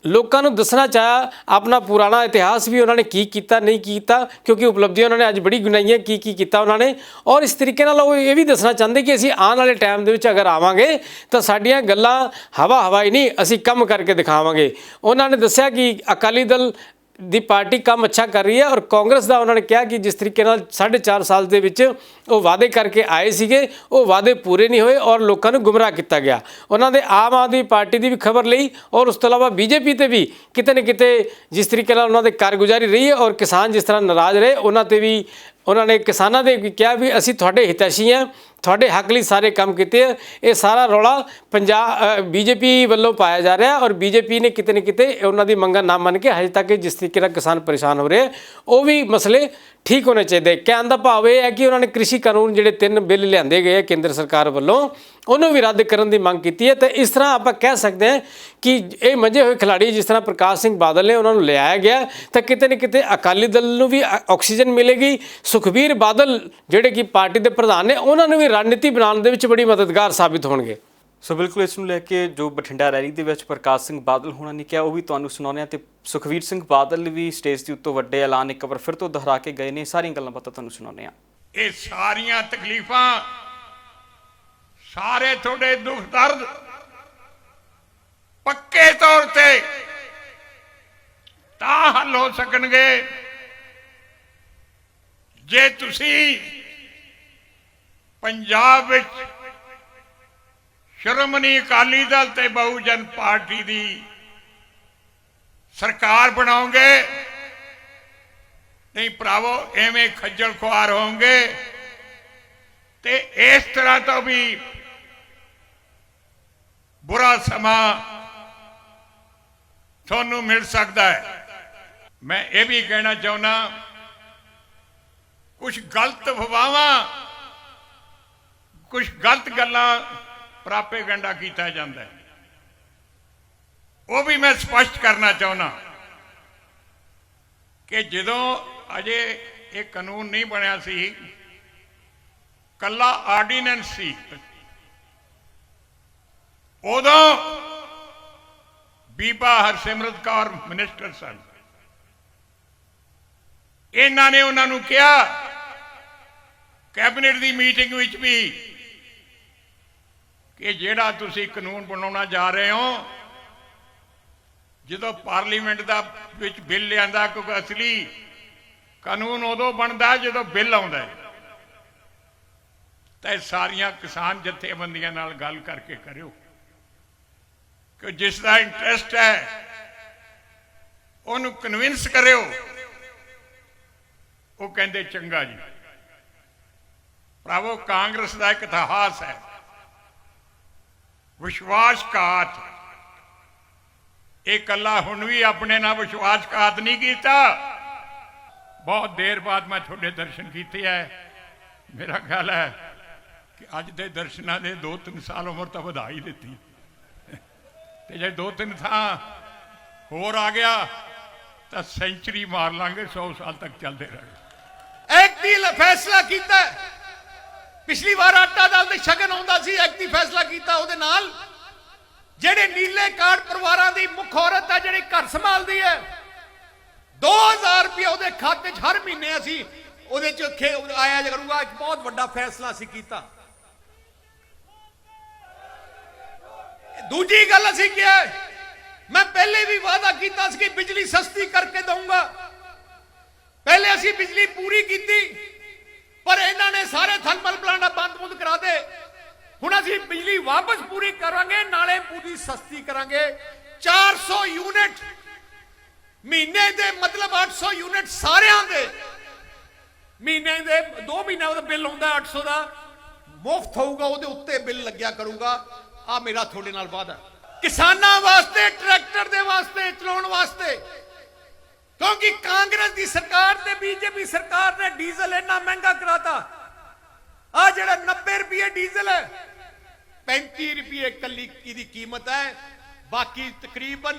[SPEAKER 2] ਲੋਕਾਂ ਨੂੰ ਦੱਸਣਾ ਚਾਹਿਆ ਆਪਣਾ ਪੁਰਾਣਾ ਇਤਿਹਾਸ ਵੀ ਉਹਨਾਂ ਨੇ ਕੀ ਕੀਤਾ ਨਹੀਂ ਕੀਤਾ, ਕਿਉਂਕਿ ਉਪਲਬਧੀਆਂ ਉਹਨਾਂ ਨੇ ਅੱਜ ਬੜੀ ਗਿਣਾਈਆਂ ਕੀ ਕੀ ਕੀਤਾ ਉਹਨਾਂ ਨੇ। ਔਰ ਇਸ ਤਰੀਕੇ ਨਾਲ ਉਹ ਇਹ ਵੀ ਦੱਸਣਾ ਚਾਹੁੰਦੇ ਕਿ ਅਸੀਂ ਆਉਣ ਵਾਲੇ ਟਾਈਮ ਦੇ ਵਿੱਚ ਅਗਰ ਆਵਾਂਗੇ ਤਾਂ ਸਾਡੀਆਂ ਗੱਲਾਂ ਹਵਾਈ ਨਹੀਂ, ਅਸੀਂ ਕੰਮ ਕਰਕੇ ਦਿਖਾਵਾਂਗੇ। ਉਹਨਾਂ ਨੇ ਦੱਸਿਆ ਕਿ ਅਕਾਲੀ ਦਲ ਦੀ ਪਾਰਟੀ ਕੰਮ ਅੱਛਾ ਕਰ ਰਹੀ ਹੈ, ਔਰ ਕਾਂਗਰਸ ਦਾ ਉਹਨਾਂ ਨੇ ਕਿਹਾ ਕਿ ਜਿਸ ਤਰੀਕੇ ਨਾਲ 4.5 ਸਾਲ ਦੇ ਵਿੱਚ ਉਹ ਵਾਅਦੇ ਕਰਕੇ ਆਏ ਸੀਗੇ ਉਹ ਵਾਅਦੇ ਪੂਰੇ ਨਹੀਂ ਹੋਏ ਔਰ ਲੋਕਾਂ ਨੂੰ ਗੁੰਮਰਾਹ ਕੀਤਾ ਗਿਆ। ਉਹਨਾਂ ਦੇ ਆਮ ਆਦਮੀ ਪਾਰਟੀ ਦੀ ਵੀ ਖਬਰ ਲਈ ਔਰ ਉਸ ਤੋਂ ਇਲਾਵਾ ਬੀਜੇਪੀ ਤੇ ਵੀ ਕਿਤੇ ਨਾ ਕਿਤੇ ਜਿਸ ਤਰੀਕੇ ਨਾਲ ਉਹਨਾਂ ਦੇ ਕਾਰਗੁਜ਼ਾਰੀ ਰਹੀ ਹੈ ਔਰ ਕਿਸਾਨ ਜਿਸ ਤਰ੍ਹਾਂ ਨਾਰਾਜ਼ ਰਹੇ, ਉਹਨਾਂ ਤੇ ਵੀ ਉਹਨਾਂ ਨੇ ਕਿਸਾਨਾਂ ਦੇ ਵੀ ਕਿਹਾ ਵੀ ਅਸੀਂ ਤੁਹਾਡੇ ਹਿਤੈਸ਼ੀ ਹਾਂ, ਤੁਹਾਡੇ ਹੱਕ ਲਈ ਸਾਰੇ ਕੰਮ ਕੀਤੇ ਆ। ਇਹ ਸਾਰਾ ਰੌਲਾ ਬੀਜੇਪੀ ਵੱਲੋਂ ਪਾਇਆ ਜਾ ਰਿਹਾ ਔਰ ਬੀਜੇਪੀ ਨੇ ਕਿਤੇ ਨਾ ਕਿਤੇ ਉਹਨਾਂ ਦੀ ਮੰਗਾਂ ਨਾ ਮੰਨ ਕੇ ਹਜੇ ਤੱਕ ਜਿਸ ਤਰੀਕੇ ਨਾਲ ਕਿਸਾਨ ਪਰੇਸ਼ਾਨ ਹੋ ਰਹੇ ਉਹ ਵੀ ਮਸਲੇ ਠੀਕ ਹੋਣੇ ਚਾਹੀਦੇ। ਕਹਿਣ ਦਾ ਭਾਵ ਇਹ ਹੈ ਕਿ ਉਹਨਾਂ ਨੇ ਕ੍ਰਿਸ਼ੀ ਕਾਨੂੰਨ ਜਿਹੜੇ 3 ਬਿੱਲ ਲਿਆਂਦੇ ਗਏ ਕੇਂਦਰ ਸਰਕਾਰ ਵੱਲੋਂ ਉਹਨੂੰ ਵੀ ਰੱਦ ਕਰਨ ਦੀ ਮੰਗ ਕੀਤੀ ਹੈ। ਤੇ ਇਸ ਤਰ੍ਹਾਂ ਆਪਾਂ ਕਹਿ ਸਕਦੇ ਹਾਂ ਕਿ ਇਹ ਮੰਝੇ ਹੋਏ ਖਿਲਾੜੀ ਜਿਸ ਤਰ੍ਹਾਂ ਪ੍ਰਕਾਸ਼ ਸਿੰਘ ਬਾਦਲ ਨੇ ਉਹਨਾਂ ਨੂੰ ਲਿਆਇਆ ਗਿਆ ਤਾਂ ਕਿਤੇ ਨਾ ਕਿਤੇ ਅਕਾਲੀ ਦਲ ਨੂੰ ਵੀ ਆਕਸੀਜਨ ਮਿਲੇਗੀ। ਸੁਖਬੀਰ ਬਾਦਲ ਜਿਹੜੇ ਕਿ ਪਾਰਟੀ ਦੇ ਪ੍ਰਧਾਨ ਨੇ ਉਹਨਾਂ ਨੂੰ ਵੀ ਰਣਨੀਤੀ ਬਣਾਉਣ ਦੇ ਵਿੱਚ ਬੜੀ ਮਦਦਗਾਰ ਸਾਬਿਤ ਹੋਣਗੇ।
[SPEAKER 1] ਸੋ ਬਿਲਕੁਲ ਇਸ ਨੂੰ ਲੈ ਕੇ ਜੋ ਬਠਿੰਡਾ ਰੈਲੀ ਦੇ ਵਿੱਚ ਪ੍ਰਕਾਸ਼ ਸਿੰਘ ਬਾਦਲ ਹੋਣਾ ਨੇ ਕਿਹਾ ਉਹ ਵੀ ਤੁਹਾਨੂੰ ਸੁਣਾਉਂਦੇ ਹਾਂ, ਤੇ ਸੁਖਬੀਰ ਸਿੰਘ ਬਾਦਲ ਵੀ ਸਟੇਜ ਦੇ ਉੱਤੋਂ ਵੱਡੇ ਐਲਾਨ ਇੱਕ ਵਾਰ ਫਿਰ ਤੋਂ ਦੁਹਰਾ ਕੇ ਗਏ ਨੇ। ਸਾਰੀਆਂ ਗੱਲਾਂ ਬਾਤਾਂ ਤੁਹਾਨੂੰ ਸੁਣਾਉਂਦੇ ਹਾਂ।
[SPEAKER 7] ਇਹ ਸਾਰੀਆਂ ਤਕਲੀਫਾਂ, ਸਾਰੇ ਤੁਹਾਡੇ ਦੁੱਖ ਦਰਦ ਪੱਕੇ ਤੌਰ ਤੇ ਤਾਂ ਹੱਲ ਹੋ ਸਕਣਗੇ ਜੇ ਤੁਸੀਂ ਪੰਜਾਬ ਵਿੱਚ ਸ਼੍ਰੋਮਣੀ ਅਕਾਲੀ ਦਲ ਤੇ ਬਹੁਜਨ ਪਾਰਟੀ ਦੀ ਸਰਕਾਰ ਬਣਾਓਗੇ। ਨਹੀਂ ਭਰਾਵੋ, ਐਵੇਂ ਖੱਜਲ ਖੁਆਰ ਹੋਣਗੇ ਤੇ ਇਸ ਤਰ੍ਹਾਂ ਤੋਂ ਵੀ ਬੁਰਾ ਸਮਾਂ ਤੁਹਾਨੂੰ ਮਿਲ ਸਕਦਾ ਹੈ। ਮੈਂ ਇਹ ਵੀ ਕਹਿਣਾ ਚਾਹੁੰਦਾ, ਕੁਝ ਗਲਤ ਅਫਵਾਹਾਂ, ਕੁਝ ਗਲਤ ਗੱਲਾਂ ਪ੍ਰਾਪੇਗੰਡਾ ਕੀਤਾ ਜਾਂਦਾ ਹੈ, ਉਹ ਵੀ ਮੈਂ ਸਪਸ਼ਟ ਕਰਨਾ ਚਾਹੁੰਦਾ ਕਿ ਜਦੋਂ ਅਜੇ ਇਹ ਕਾਨੂੰਨ ਨਹੀਂ ਬਣਿਆ ਸੀ, ਕੱਲਾ ਆਰਡੀਨੈਂਸ ਸੀ, ਉਦੋਂ ਬੀਬਾ ਹਰਸਿਮਰਤ ਕੌਰ ਮਿਨਿਸਟਰ ਸਨ। ਇਹਨਾਂ ਨੇ ਉਹਨਾਂ ਨੂੰ ਕਿਹਾ ਕੈਬਨਿਟ ਦੀ ਮੀਟਿੰਗ ਵਿੱਚ ਵੀ ਕਿ ਜਿਹੜਾ ਤੁਸੀਂ ਕਾਨੂੰਨ ਬਣਾਉਣਾ ਜਾ ਰਹੇ ਹੋ, ਜਦੋਂ ਪਾਰਲੀਮੈਂਟ ਦਾ ਵਿੱਚ ਬਿੱਲ ਲਿਆਂਦਾ, ਕਿਉਂਕਿ ਅਸਲੀ ਕਾਨੂੰਨ ਉਦੋਂ ਬਣਦਾ ਜਦੋਂ ਬਿੱਲ ਆਉਂਦਾ ਹੈ, ਤਾਂ ਸਾਰੀਆਂ ਕਿਸਾਨ ਜਥੇਬੰਦੀਆਂ ਨਾਲ ਗੱਲ ਕਰਕੇ ਕਰਿਓ ਕਿ ਜਿਸ ਦਾ ਇੰਟਰਸਟ ਹੈ ਉਹਨੂੰ ਕਨਵਿੰਸ ਕਰਿਓ। ਉਹ ਕਹਿੰਦੇ ਚੰਗਾ ਜੀ। ਭਰਾਵੋ, ਕਾਂਗਰਸ ਦਾ ਇੱਕ ਇਤਿਹਾਸ ਹੈ ਵਿਸ਼ਵਾਸਘਾਤ। ਇਹ ਕੱਲਾ ਹੁਣ ਵੀ ਆਪਣੇ ਨਾਲ ਵਿਸ਼ਵਾਸਘਾਤ ਨਹੀਂ ਕੀਤਾ। ਬਹੁਤ ਦੇਰ ਬਾਅਦ ਮੈਂ ਤੁਹਾਡੇ ਦਰਸ਼ਨ ਕੀਤੇ ਹੈ। ਮੇਰਾ ਖਿਆਲ ਹੈ ਕਿ ਅੱਜ ਦੇ ਦਰਸ਼ਨਾਂ ਦੇ 2-3 ਸਾਲ ਉਮਰ ਤਾਂ ਵਧਾ ਹੀ ਦਿੱਤੀ, ਤੇ ਜੇ 2-3 ਥਾਂ ਹੋਰ ਆ ਗਿਆ ਤਾਂ ਸੈਂਚਰੀ ਮਾਰ ਲਾਂਗੇ, 100 ਸਾਲ ਤੱਕ ਚੱਲਦੇ ਰਹੇ।
[SPEAKER 8] ਐਕਟੀ ਫੈਸਲਾ ਕੀਤਾ। ਪਿਛਲੀ ਵਾਰ ਆਟਾ ਦਾਲ ਦੇ ਸ਼ਗਨ ਆਉਂਦਾ ਸੀ, ਐਕਟੀ ਫੈਸਲਾ ਕੀਤਾ ਉਹਦੇ ਨਾਲ ਜਿਹੜੇ ਨੀਲੇ ਕਾਰਡ ਪਰਿਵਾਰਾਂ ਦੀ ਮੁੱਖ ਔਰਤ ਹੈ ਜਿਹੜੀ ਘਰ ਸੰਭਾਲਦੀ ਹੈ, 2000 ਰੁਪਏ ਉਹਦੇ ਖਾਤੇ 'ਚ ਹਰ ਮਹੀਨੇ ਅਸੀਂ ਉਹਦੇ 'ਚ ਆਇਆ ਕਰੂਗਾ। ਇੱਕ ਬਹੁਤ ਵੱਡਾ ਫੈਸਲਾ ਅਸੀਂ ਕੀਤਾ। ਦੂਜੀ ਗੱਲ ਅਸੀਂ ਕਿਹਾ, ਮੈਂ ਪਹਿਲੇ ਵੀ ਵਾਅਦਾ ਕੀਤਾ ਸੀ ਕਿ ਬਿਜਲੀ ਸਸਤੀ ਕਰਕੇ ਦਊਂਗਾ। ਪਹਿਲੇ ਅਸੀਂ ਬਿਜਲੀ ਪੂਰੀ ਕੀਤੀ, ਪਰ ਇਹਨਾਂ ਨੇ ਸਾਰੇ ਥਰਮਲ ਪਲਾਂਟ ਬੰਦ ਕਰਾ ਦੇ। ਹੁਣ ਅਸੀਂ ਬਿਜਲੀ ਵਾਪਸ ਪੂਰੀ ਕਰਾਂਗੇ, ਨਾਲੇ ਪੂਰੀ ਸਸਤੀ ਕਰਾਂਗੇ। 400 ਯੂਨਿਟ ਮਹੀਨੇ ਦੇ, ਮਤਲਬ 800 ਯੂਨਿਟ ਸਾਰਿਆਂ ਦੇ ਮਹੀਨੇ ਦੇ 2 ਮਹੀਨਿਆਂ ਦਾ ਬਿੱਲ ਹੁੰਦਾ 800 ਦਾ, ਮੁਫਤ ਹੋਊਗਾ। ਉਹਦੇ ਉੱਤੇ ਬਿੱਲ ਲੱਗਿਆ ਕਰੂਗਾ। ਆ ਮੇਰਾ ਤੁਹਾਡੇ ਨਾਲ ਵਾਅਦਾ। ਕਿਸਾਨਾਂ ਵਾਸਤੇ, ਟਰੈਕਟਰ ਦੇ ਵਾਸਤੇ, ਚਲਾਉਣ ਵਾਸਤੇ, ਕਿਉਂਕਿ ਕਾਂਗਰਸ ਦੀ ਸਰਕਾਰ ਤੇ ਬੀਜੇਪੀ ਸਰਕਾਰ ਨੇ ਡੀਜ਼ਲ ਇੰਨਾ ਮਹਿੰਗਾ ਕਰਾਤਾ। ਆ ਜਿਹੜਾ 90 ਰੁਪਏ ਡੀਜ਼ਲ ਹੈ, 35 ਰੁਪਏ ਕੱਲੀ ਦੀ ਕੀਮਤ ਹੈ, ਬਾਕੀ ਤਕਰੀਬਨ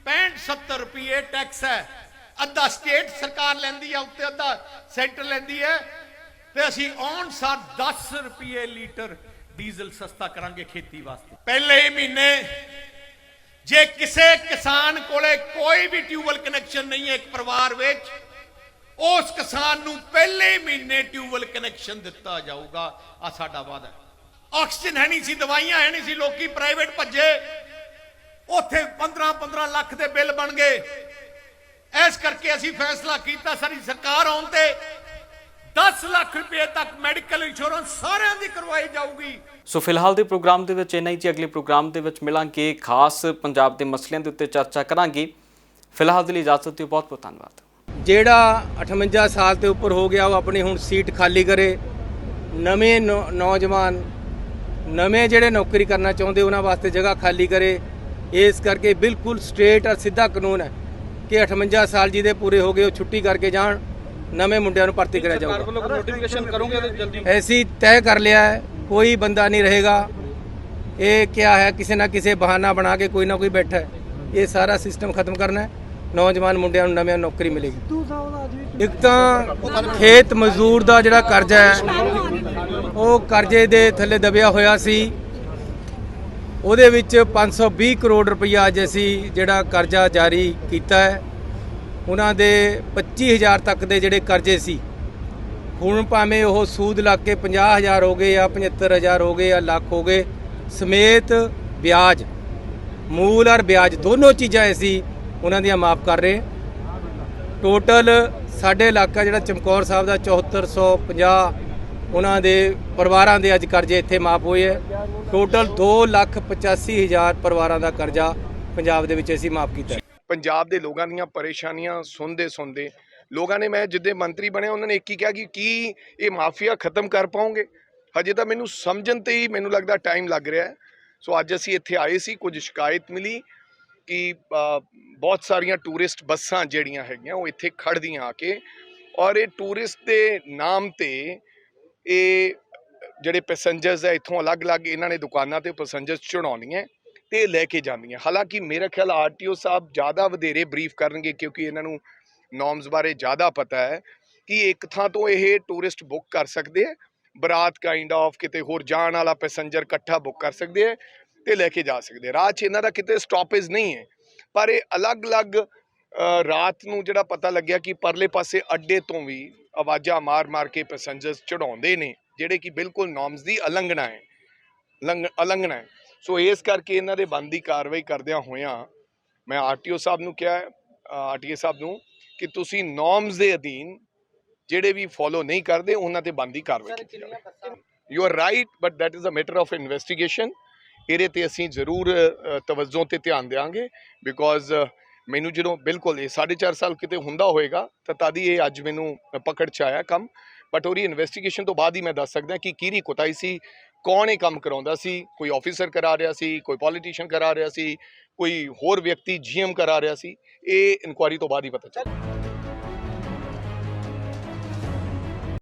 [SPEAKER 8] 65-70 ਰੁਪਏ ਟੈਕਸ ਹੈ। ਅੱਧਾ ਸਟੇਟ ਸਰਕਾਰ ਲੈਂਦੀ ਹੈ ਉੱਤੇ, ਅੱਧਾ ਸੈਂਟਰ ਲੈਂਦੀ ਹੈ। ਤੇ ਅਸੀਂ ਔਨ ਸਾਰ 10 ਰੁਪਏ ਲੀਟਰ ਡੀਜ਼ਲ ਸਸਤਾ ਕਰਾਂਗੇ ਖੇਤੀ ਵਾਸਤੇ। ਪਹਿਲੇ ਹੀ ਮਹੀਨੇ ਜੇ ਕਿਸੇ ਕਿਸਾਨ ਕੋਲੇ ਕੋਈ ਵੀ ਟਿਊਬਵੈਲ ਕਨੈਕਸ਼ਨ ਨਹੀਂ ਹੈ ਇੱਕ ਪਰਿਵਾਰ ਵਿੱਚ, ਉਸ ਕਿਸਾਨ ਨੂੰ ਪਹਿਲੇ ਮਹੀਨੇ ਟਿਊਬਵੈਲ ਕਨੈਕਸ਼ਨ ਦਿੱਤਾ ਜਾਊਗਾ। ਆ ਸਾਡਾ ਵਾਅਦਾ ਹੈ। ਆਕਸੀਜਨ ਹੈ ਨਹੀਂ ਸੀ, ਦਵਾਈਆਂ ਹੈ ਨਹੀਂ ਸੀ, ਲੋਕੀ ਪ੍ਰਾਈਵੇਟ ਭੱਜੇ, ਉੱਥੇ 15-15 ਲੱਖ ਦੇ ਬਿੱਲ ਬਣ ਗਏ। ਇਸ ਕਰਕੇ ਅਸੀਂ ਫੈਸਲਾ ਕੀਤਾ ਸਾਡੀ ਸਰਕਾਰ ਆਉਣ ਤੇ 10 ਲੱਖ ਰੁਪਏ ਤੱਕ ਮੈਡੀਕਲ ਇੰਸ਼ੋਰੈਂਸ ਸਾਰਿਆਂ ਦੀ ਕਰਵਾਈ ਜਾਊਗੀ।
[SPEAKER 1] ਸੋ ਫਿਲਹਾਲ ਦੇ ਪ੍ਰੋਗਰਾਮ ਦੇ ਵਿੱਚ ਇੰਨਾ ਹੀ ਜੀ। ਅਗਲੇ ਪ੍ਰੋਗਰਾਮ ਦੇ ਵਿੱਚ ਮਿਲਾਂਗੇ, ਖਾਸ ਪੰਜਾਬ ਦੇ ਮਸਲਿਆਂ ਦੇ ਉੱਤੇ ਚਰਚਾ ਕਰਾਂਗੇ। ਫਿਲਹਾਲ ਦੇ ਲਈ ਇਜਾਜ਼ਤ ਦਿਓ, ਬਹੁਤ ਬਹੁਤ ਧੰਨਵਾਦ।
[SPEAKER 6] ਜਿਹੜਾ 58 ਸਾਲ ਤੇ ਉੱਪਰ ਹੋ ਗਿਆ ਉਹ ਆਪਣੀ ਹੁਣ ਸੀਟ ਖਾਲੀ ਕਰੇ। ਨਵੇਂ ਨੌਜਵਾਨ ਨਵੇਂ ਜਿਹੜੇ ਨੌਕਰੀ ਕਰਨਾ ਚਾਹੁੰਦੇ ਉਹਨਾਂ ਵਾਸਤੇ ਜਗ੍ਹਾ ਖਾਲੀ ਕਰੇ। ਇਸ ਕਰਕੇ ਬਿਲਕੁਲ ਸਟ੍ਰੇਟ ਔਰ ਸਿੱਧਾ ਕਾਨੂੰਨ ਹੈ ਕਿ 58 ਸਾਲ ਜਿਹਦੇ ਪੂਰੇ ਹੋ ਗਏ ਉਹ ਛੁੱਟੀ ਕਰਕੇ ਜਾਣ, ਨਵੇਂ ਮੁੰਡਿਆਂ ਨੂੰ ਭਰਤੀ ਕਰਿਆ ਜਾਊਗਾ।
[SPEAKER 2] ਨੋਟੀਫਿਕੇਸ਼ਨ ਕਰੋਗੇ ਤਾਂ ਜਲਦੀ
[SPEAKER 6] ऐसी तय कर लिया है, कोई बंदा नहीं रहेगा। ये क्या है, किसी ना किसी बहाना बना के कोई ना कोई बैठा है। ये सारा सिस्टम खत्म करना है। नौजवान मुंडिਆਂ ਨੂੰ ਨਵੀਂ ਨੌਕਰੀ ਮਿਲੇਗੀ। ਇੱਕ ਤਾਂ ਖੇਤ ਮਜ਼ਦੂਰ ਦਾ ਜਿਹੜਾ ਕਰਜ਼ਾ ਹੈ ਉਹ ਕਰਜ਼ੇ ਦੇ ਥੱਲੇ ਦਬਿਆ ਹੋਇਆ ਸੀ। ਉਹਦੇ ਵਿੱਚ 520 ਕਰੋੜ ਰੁਪਈਆ ਅੱਜ ਅਸੀਂ ਜਿਹੜਾ ਕਰਜ਼ਾ ਜਾਰੀ ਕੀਤਾ ਹੈ। ਉਹਨਾਂ ਦੇ 25,000 ਤੱਕ ਦੇ ਜਿਹੜੇ ਕਰਜ਼ੇ ਸੀ, ਹੁਣ ਭਾਵੇਂ ਉਹ ਸੂਦ ਲੱਗ ਕੇ 50,000 ਹੋ ਗਏ ਜਾਂ 75,000 ਹੋ ਗਏ ਜਾਂ ਲੱਖ ਹੋ ਗਏ, ਸਮੇਤ ਵਿਆਜ, ਮੂਲ ਔਰ ਵਿਆਜ ਦੋਨੋਂ ਚੀਜ਼ਾਂ ਅਸੀਂ ਉਹਨਾਂ ਦੀਆਂ ਮਾਫ ਕਰ ਰਹੇ। ਟੋਟਲ ਸਾਡੇ ਇਲਾਕਾ ਜਿਹੜਾ ਚਮਕੌਰ ਸਾਹਿਬ ਦਾ 7450 ਉਹਨਾਂ ਦੇ ਪਰਿਵਾਰਾਂ ਦੇ ਅੱਜ ਕਰਜ਼ੇ ਇੱਥੇ ਮਾਫ ਹੋਏ ਹੈ। ਟੋਟਲ 2,85,000 ਪਰਿਵਾਰਾਂ ਦਾ ਕਰਜ਼ਾ ਪੰਜਾਬ ਦੇ ਵਿੱਚ ਅਸੀਂ ਮਾਫ ਕੀਤਾ।
[SPEAKER 9] ਪੰਜਾਬ ਦੇ ਲੋਕਾਂ ਦੀਆਂ ਪਰੇਸ਼ਾਨੀਆਂ ਸੁਣਦੇ ਲੋਕਾਂ ਨੇ, ਮੈਂ ਜਿੱਦੇ ਮੰਤਰੀ ਬਣਿਆ ਉਹਨਾਂ ਨੇ ਇੱਕ ਹੀ ਕਿਹਾ ਕਿ ਕੀ ਇਹ ਮਾਫੀਆ ਖਤਮ ਕਰ ਪਾਓਗੇ। ਹਜੇ ਤਾਂ ਮੈਨੂੰ ਸਮਝਣ ਤੇ ਹੀ ਮੈਨੂੰ ਲੱਗਦਾ ਟਾਈਮ ਲੱਗ ਰਿਹਾ ਹੈ। ਸੋ ਅੱਜ ਅਸੀਂ ਇੱਥੇ ਆਏ ਸੀ, ਕੁਝ ਸ਼ਿਕਾਇਤ ਮਿਲੀ ਕਿ ਬਹੁਤ ਸਾਰੀਆਂ ਟੂਰਿਸਟ ਬੱਸਾਂ ਜਿਹੜੀਆਂ ਹੈਗੀਆਂ ਉਹ ਇੱਥੇ ਖੜ੍ਹਦੀਆਂ ਆ ਕੇ, ਔਰ ਇਹ ਟੂਰਿਸਟ ਦੇ ਨਾਮ ਤੇ ਇਹ ਜਿਹੜੇ ਪੈਸੰਜਰਸ ਹੈ ਇੱਥੋਂ ਅਲੱਗ-ਅਲੱਗ ਇਹਨਾਂ ਨੇ ਦੁਕਾਨਾਂ ਤੇ ਪੈਸੰਜਰਸ ਚੜਾਉਣੀਆਂ ਤੇ ਲੈ ਕੇ ਜਾਂਦੀਆਂ। ਹਾਲਾਂਕਿ ਮੇਰਾ ਖਿਆਲ ਆਰਟੀਓ ਸਾਹਿਬ ਜ਼ਿਆਦਾ ਵਧੇਰੇ ਬਰੀਫ ਕਰਨਗੇ ਕਿਉਂਕਿ ਇਹਨਾਂ ਨੂੰ ਨੋਰਮਸ ਬਾਰੇ ਜ਼ਿਆਦਾ ਪਤਾ ਹੈ ਕਿ ਇੱਕ ਥਾਂ ਤੋਂ ਇਹ ਟੂਰਿਸਟ ਬੁੱਕ ਕਰ ਸਕਦੇ ਹੈ, ਬਰਾਤ ਕਾਈਂਡ ਆਫ ਕਿਤੇ ਹੋਰ ਜਾਣ ਵਾਲਾ ਪੈਸੰਜਰ ਇਕੱਠਾ ਬੁੱਕ ਕਰ ਸਕਦੇ ਹੈ ਤੇ ਲੈ ਕੇ ਜਾ ਸਕਦੇ। ਰਾਹ 'ਚ ਇਹਨਾਂ ਦਾ ਕਿਤੇ ਸਟਾਪੇਜ ਨਹੀਂ ਹੈ, ਪਰ ਇਹ ਅਲੱਗ-ਅਲੱਗ ਰਾਤ ਨੂੰ ਜਿਹੜਾ ਪਤਾ ਲੱਗਿਆ ਕਿ ਪਰਲੇ ਪਾਸੇ ਅੱਡੇ ਤੋਂ ਵੀ ਆਵਾਜ਼ਾਂ ਮਾਰ ਕੇ ਪੈਸੰਜਰਸ ਚੜਾਉਂਦੇ ਨੇ, ਜਿਹੜੇ ਕਿ ਬਿਲਕੁਲ ਨੋਰਮਸ ਦੀ ਉਲੰਘਣਾ ਹੈ। ਸੋ ਇਸ ਕਰਕੇ ਇਹਨਾਂ ਦੇ ਬਣਦੀ ਕਾਰਵਾਈ ਕਰਦਿਆਂ ਹੋਇਆਂ ਮੈਂ ਆਰਟੀਓ ਸਾਹਿਬ ਨੂੰ ਕਿਹਾ, ਆਰਟੀਏ ਸਾਹਿਬ ਨੂੰ, ਕਿ ਤੁਸੀਂ ਨੋਰਮਸ ਦੇ ਅਧੀਨ ਜਿਹੜੇ ਵੀ ਫੋਲੋ ਨਹੀਂ ਕਰਦੇ ਉਹਨਾਂ ਤੇ ਬਣਦੀ ਕਾਰਵਾਈ ਕੀਤੀ ਜਾਵੇ। You are right, but that is a matter of investigation. ਇਹਦੇ ਤੇ ਅਸੀਂ ਜ਼ਰੂਰ ਤਵੱਜੋ ਤੇ ਧਿਆਨ ਦੇਵਾਂਗੇ, ਬਿਕੋਜ਼ ਮੈਨੂੰ ਜਦੋਂ ਬਿਲਕੁਲ ਇਹ 4.5 ਸਾਲ ਕਿਤੇ ਹੁੰਦਾ ਹੋਏਗਾ ਤਾਂ ਤਦ ਹੀ ਇਹ ਅੱਜ ਮੈਨੂੰ ਪਕੜ 'ਚ ਆਇਆ ਕੰਮ। ਬਟ ਉਹਦੀ ਇਨਵੈਸਟੀਗੇਸ਼ਨ ਤੋਂ ਬਾਅਦ ਹੀ ਮੈਂ ਦੱਸ ਸਕਦਾ ਕਿ ਕਿਹਦੀ ਕੁਤਾਹੀ ਸੀ, ਕੌਣ ਇਹ ਕੰਮ ਕਰਾਉਂਦਾ ਸੀ। ਕੋਈ ਆਫੀਸਰ ਕਰਾ ਰਿਹਾ ਸੀ, ਕੋਈ ਪੋਲੀਟੀਸ਼ੀਅਨ ਕਰਾ ਰਿਹਾ ਸੀ, ਕੋਈ ਹੋਰ ਵਿਅਕਤੀ GM ਕਰਾ ਰਿਹਾ ਸੀ। ਇਹ ਇਨਕੁਆਇਰੀ ਤੋਂ ਬਾਅਦ ਹੀ ਪਤਾ ਚੱਲਿਆ।